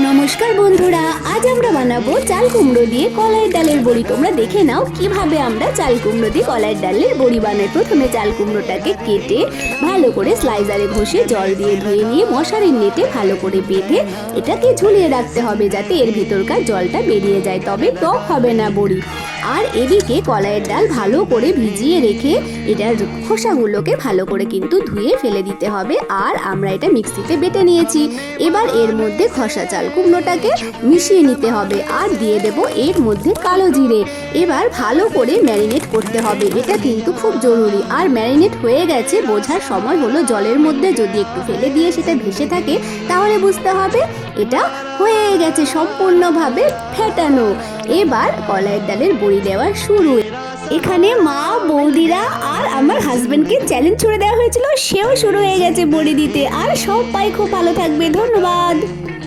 নমস্কার বন্ধুরা, আজ আমরা বানাবো চাল কুমড়ো দিয়ে কলাইয়ের ডালের বড়ি। তোমরা দেখে নাও কিভাবে আমরা চাল কুমড়ো দিয়ে কলাইয়ের ডালের বড়ি বানাই। প্রথমে চাল কুমড়োটাকে কেটে ভালো করে স্লাইসারে ঘষে জল দিয়ে ধুয়ে নিয়ে মশারির নেটে ভালো করে বেঁধে এটাকে ঝুলিয়ে রাখতে হবে, যাতে এর ভিতরকার জলটা বেরিয়ে যায়, তবে টক হবে না বড়ি। আর এদিকে কলাইয়ের ডাল ভালো করে ভিজিয়ে রেখে এটার খোসাগুলোকে ভালো করে কিন্তু ধুয়ে ফেলে দিতে হবে। আর আমরা এটা মিক্সিতে বেটে নিয়েছি। এবার এর মধ্যে খসা চাল কুমড়োটাকে মিশিয়ে নিতে হবে আর দিয়ে দেব এর মধ্যে কালো জিরে। এবার ভালো করে ম্যারিনেট করতে হবে, এটা কিন্তু খুব জরুরি। আর ম্যারিনেট হয়ে গেছে বোঝার সময় হলো জলের মধ্যে যদি একটু ফেলে দিয়ে সেটা ভেসে থাকে, তাহলে বুঝতে হবে এটা হয়ে গেছে সম্পূর্ণভাবে ফেটানো। এবার কলাইয়ের ডালের বড়ি দেওয়া শুরু। এখানে মা, বৌদিরা আর আমার হাজবেন্ডকে চ্যালেঞ্জ ছুড়ে দেওয়া হয়েছিল, সেও শুরু হয়ে গেছে বড়ি দিতে। আর সবাই খুব ভালো থাকবে, ধন্যবাদ।